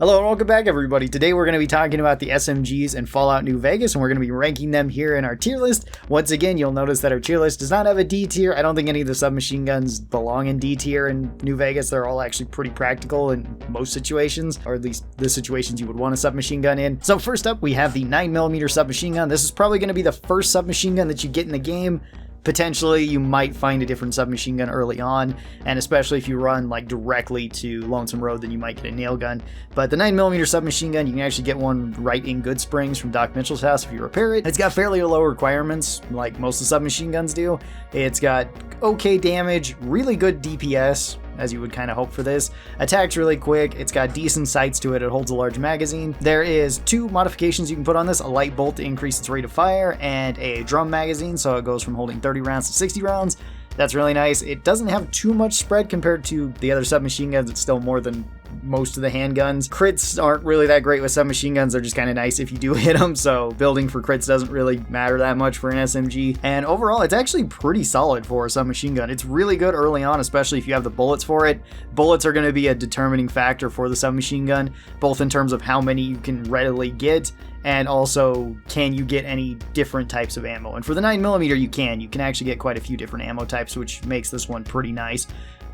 Hello and welcome back, everybody. Today we're going to be talking about the SMGs in Fallout New Vegas, and we're going to be ranking them here in our tier list. Once again, you'll notice that our tier list does not have a D tier. I don't think any of the submachine guns belong in D tier in New Vegas. They're all actually pretty practical in most situations, or at least the situations you would want a submachine gun in. So first up, we have the 9mm submachine gun. This is probably going to be the first submachine gun that you get in the game. Potentially, you might find a different submachine gun early on, and especially if you run like directly to Lonesome Road, then you might get a nail gun. But the 9mm submachine gun, you can actually get one right in Good Springs from Doc Mitchell's house if you repair it. It's got fairly low requirements, like most of the submachine guns do. It's got okay damage, really good DPS, as you would kind of hope for this. Attacks really quick, it's got decent sights to it, it holds a large magazine. There is two modifications you can put on this, a light bolt to increase its rate of fire, and a drum magazine, so it goes from holding 30 rounds to 60 rounds. That's really nice. It doesn't have too much spread compared to the other submachine guns, it's still more than most of the handguns. Crits aren't really that great with submachine guns, they're just kind of nice if you do hit them, so building for crits doesn't really matter that much for an SMG. And overall, it's actually pretty solid for a submachine gun. It's really good early on, especially if you have the bullets for it. Bullets are going to be a determining factor for the submachine gun, both in terms of how many you can readily get, and also can you get any different types of ammo. And for the 9mm, you can actually get quite a few different ammo types, which makes this one pretty nice.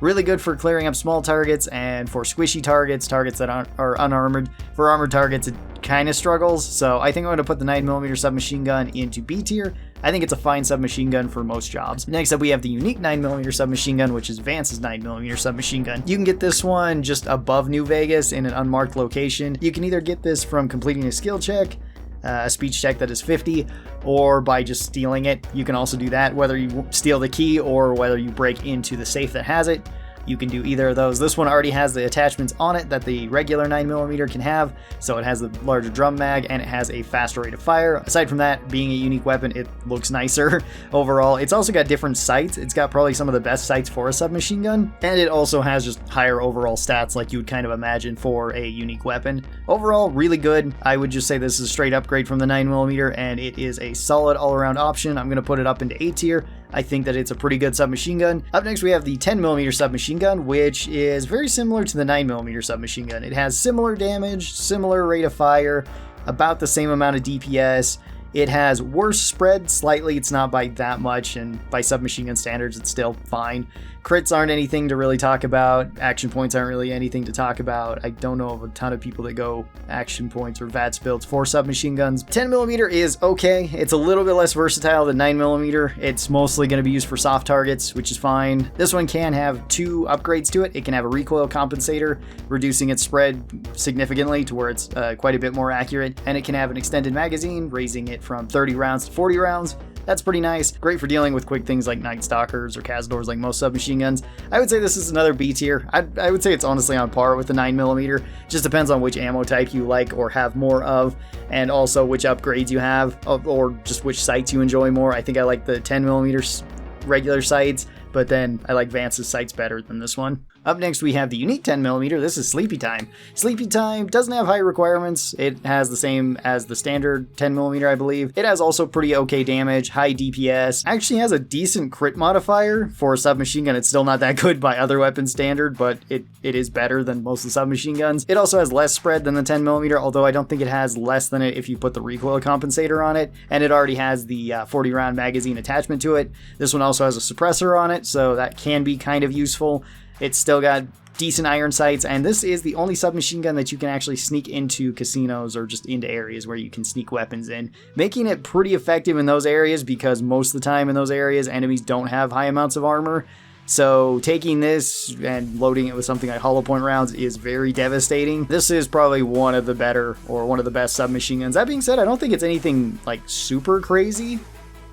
Really good for clearing up small targets and for squishy targets, targets that are unarmored. For armored targets, it kind of struggles, so I think I'm going to put the 9mm submachine gun into B tier. I think it's a fine submachine gun for most jobs. Next up, we have the unique 9mm submachine gun, which is Vance's 9mm submachine gun. You can get this one just above New Vegas in an unmarked location. You can either get this from completing a skill check, a speech check that is 50, or by just stealing it. You can also do that, whether you steal the key or whether you break into the safe that has it. You can do either of those. This one already has the attachments on it that the regular 9mm can have, so it has the larger drum mag and it has a faster rate of fire. Aside from that, being a unique weapon, it looks nicer overall. It's also got different sights. It's got probably some of the best sights for a submachine gun, and it also has just higher overall stats like you would kind of imagine for a unique weapon. Overall, really good. I would just say this is a straight upgrade from the 9mm, and it is a solid all-around option. I'm going to put it up into A tier. I think that it's a pretty good submachine gun. Up next, we have the 10mm submachine gun, which is very similar to the 9mm submachine gun. It has similar damage, similar rate of fire, about the same amount of DPS. It has worse spread slightly, it's not by that much, and by submachine gun standards, it's still fine. Crits aren't anything to really talk about. Action points aren't really anything to talk about. I don't know of a ton of people that go action points or VATS builds for submachine guns. 10mm is okay. It's a little bit less versatile than 9mm. It's mostly going to be used for soft targets, which is fine. This one can have two upgrades to it. It can have a recoil compensator, reducing its spread significantly to where it's quite a bit more accurate. And it can have an extended magazine, raising it from 30 rounds to 40 rounds. That's pretty nice. Great for dealing with quick things like Night Stalkers or Cazadors like most submachine guns. I would say this is another B tier. I would say it's honestly on par with the 9mm. Just depends on which ammo type you like or have more of, and also which upgrades you have, or just which sights you enjoy more. I think I like the 10mm regular sights, but then I like Vance's sights better than this one. Up next, we have the unique 10mm. This is Sleepy Time. Sleepy Time doesn't have high requirements. It has the same as the standard 10mm, I believe. It has also pretty okay damage, high DPS. Actually has a decent crit modifier for a submachine gun. It's still not that good by other weapon standard, but it is better than most of the submachine guns. It also has less spread than the 10mm, although I don't think it has less than it if you put the recoil compensator on it. And it already has the 40 round magazine attachment to it. This one also has a suppressor on it, so that can be kind of useful. It's still got decent iron sights, and this is the only submachine gun that you can actually sneak into casinos or just into areas where you can sneak weapons in, making it pretty effective in those areas because most of the time in those areas, enemies don't have high amounts of armor. So taking this and loading it with something like hollow point rounds is very devastating. This is probably one of the better or one of the best submachine guns. That being said, I don't think it's anything like super crazy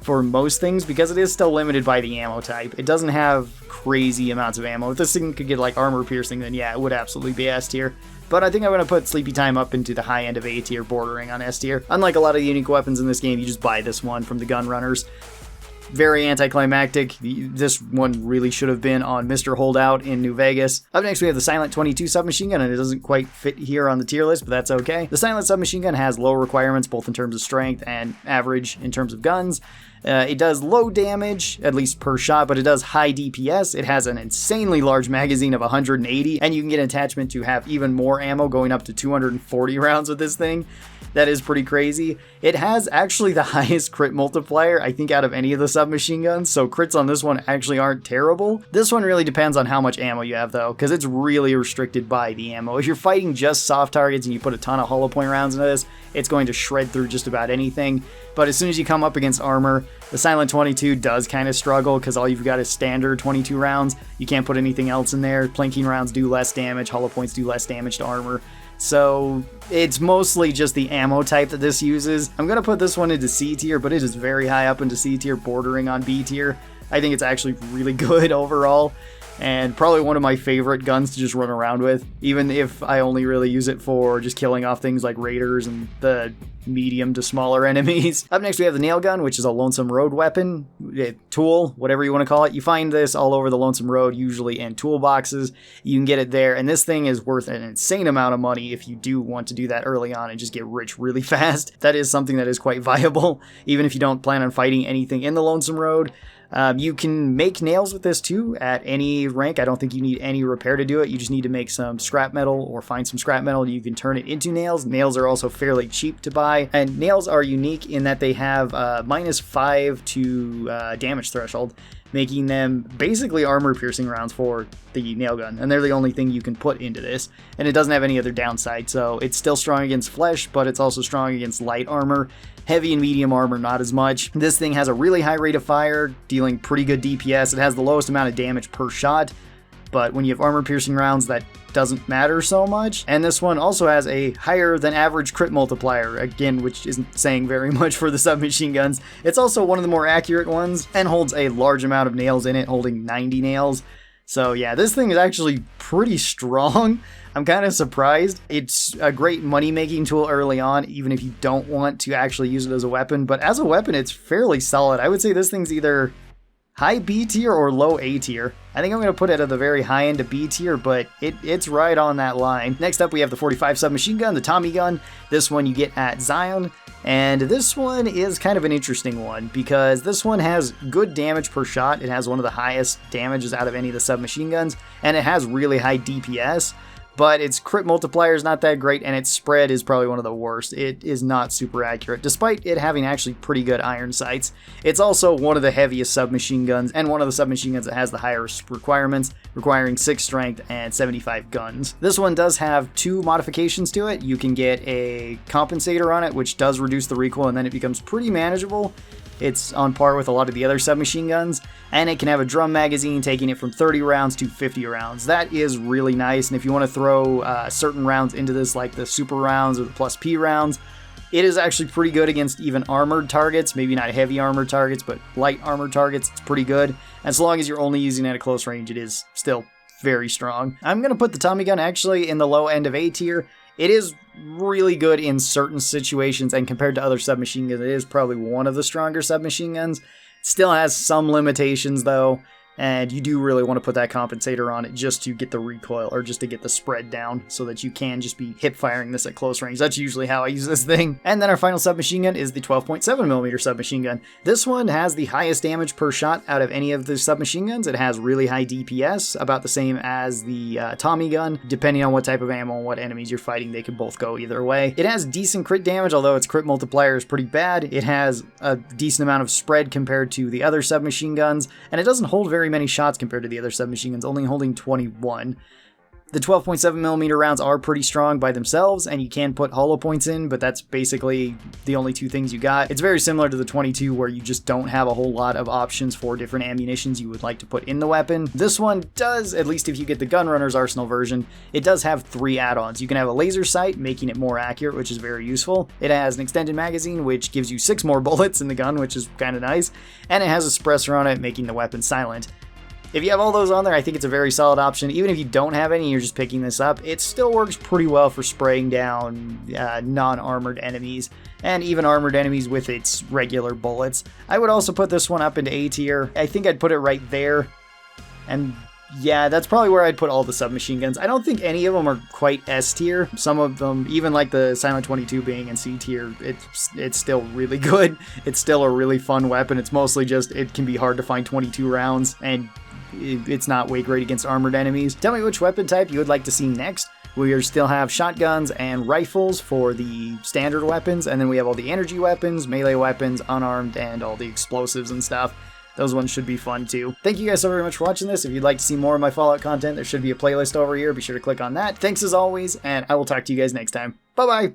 for most things because it is still limited by the ammo type. It doesn't have crazy amounts of ammo. If this thing could get like armor piercing, then yeah, it would absolutely be S tier. But I think I'm going to put Sleepy Time up into the high end of A tier, bordering on S tier. Unlike a lot of the unique weapons in this game, you just buy this one from the gun runners. Very anticlimactic. This one really should have been on Mr. Holdout in New Vegas. Up next, we have the Silent 22 submachine gun, and it doesn't quite fit here on the tier list, but that's okay. The Silent submachine gun has low requirements, both in terms of strength and average in terms of guns. It does low damage, at least per shot, but it does high DPS. It has an insanely large magazine of 180, and you can get an attachment to have even more ammo, going up to 240 rounds with this thing. That is pretty crazy. It has actually the highest crit multiplier, I think, out of any of the submachine guns, so crits on this one actually aren't terrible. This one really depends on how much ammo you have, though, because it's really restricted by the ammo. If you're fighting just soft targets and you put a ton of hollow point rounds into this, it's going to shred through just about anything. But as soon as you come up against armor, the Silent 22 does kind of struggle because all you've got is standard 22 rounds. You can't put anything else in there. Planking rounds do less damage, hollow points do less damage to armor. So it's mostly just the ammo type that this uses. I'm going to put this one into C tier, but it is very high up into C tier, bordering on B tier. I think it's actually really good overall, and probably one of my favorite guns to just run around with, even if I only really use it for just killing off things like raiders and the medium to smaller enemies. Up next we have the nail gun, which is a Lonesome Road weapon, tool, whatever you want to call it. You find this all over the Lonesome Road, usually in toolboxes. You can get it there, and this thing is worth an insane amount of money if you do want to do that early on and just get rich really fast. That is something that is quite viable, even if you don't plan on fighting anything in the Lonesome Road. You can make nails with this too at any rank. I don't think you need any repair to do it. You just need to make some scrap metal or find some scrap metal. You can turn it into nails. Nails are also fairly cheap to buy, and nails are unique in that they have -5 to damage threshold, making them basically armor piercing rounds for the nail gun, and they're the only thing you can put into this, and it doesn't have any other downside. So it's still strong against flesh, but it's also strong against light armor. Heavy and medium armor, not as much. This thing has a really high rate of fire, dealing pretty good DPS. It has the lowest amount of damage per shot, but when you have armor piercing rounds, that doesn't matter so much. And this one also has a higher than average crit multiplier, again, which isn't saying very much for the submachine guns. It's also one of the more accurate ones and holds a large amount of nails in it, holding 90 nails. So yeah, this thing is actually pretty strong. I'm kind of surprised. It's a great money-making tool early on, even if you don't want to actually use it as a weapon. But as a weapon, it's fairly solid. I would say this thing's either high B tier or low A tier. I think I'm going to put it at the very high end of B tier, but it's right on that line. Next up, we have the 45 submachine gun, the Tommy gun. This one you get at Zion. And this one is kind of an interesting one because this one has good damage per shot. It has one of the highest damages out of any of the submachine guns, and it has really high DPS. But its crit multiplier is not that great, and its spread is probably one of the worst. It is not super accurate, despite it having actually pretty good iron sights. It's also one of the heaviest submachine guns, and one of the submachine guns that has the highest requirements, requiring 6 strength and 75 guns. This one does have 2 modifications to it. You can get a compensator on it, which does reduce the recoil, and then it becomes pretty manageable. It's on par with a lot of the other submachine guns, and it can have a drum magazine, taking it from 30 rounds to 50 rounds. That is really nice, and if you want to throw certain rounds into this, like the super rounds or the plus P rounds, it is actually pretty good against even armored targets. Maybe not heavy armored targets, but light armored targets, it's pretty good. As long as you're only using it at a close range, it is still very strong. I'm going to put the Tommy gun actually in the low end of A tier. It is really good in certain situations, and compared to other submachine guns, it is probably one of the stronger submachine guns. It still has some limitations though, and you do really want to put that compensator on it just to get the recoil, or just to get the spread down, so that you can just be hip firing this at close range. That's usually how I use this thing. And then our final submachine gun is the 12.7mm submachine gun. This one has the highest damage per shot out of any of the submachine guns. It has really high DPS, about the same as the Tommy gun. Depending on what type of ammo and what enemies you're fighting, they can both go either way. It has decent crit damage, although its crit multiplier is pretty bad. It has a decent amount of spread compared to the other submachine guns, and it doesn't hold very many shots compared to the other submachine guns, only holding 21. The 12.7mm rounds are pretty strong by themselves, and you can put hollow points in, but that's basically the only 2 things you got. It's very similar to the 22, where you just don't have a whole lot of options for different ammunitions you would like to put in the weapon. This one does, at least if you get the Gunrunner's Arsenal version, it does have 3 add-ons. You can have a laser sight, making it more accurate, which is very useful. It has an extended magazine, which gives you 6 more bullets in the gun, which is kind of nice. And it has a suppressor on it, making the weapon silent. If you have all those on there, I think it's a very solid option. Even if you don't have any, you're just picking this up, it still works pretty well for spraying down non-armored enemies, and even armored enemies with its regular bullets. I would also put this one up into A tier. I think I'd put it right there, and yeah, that's probably where I'd put all the submachine guns. I don't think any of them are quite S tier. Some of them, even like the Silent 22 being in C tier, it's still really good. It's still a really fun weapon. It's mostly just, it can be hard to find 22 rounds, and it's not way great against armored enemies. Tell me which weapon type you would like to see next. We still have shotguns and rifles for the standard weapons, and then we have all the energy weapons, melee weapons, unarmed, and all the explosives and stuff. Those ones should be fun too. Thank you guys so very much for watching this. If you'd like to see more of my Fallout content, there should be a playlist over here. Be sure to click on that. Thanks as always, and I will talk to you guys next time. Bye-bye!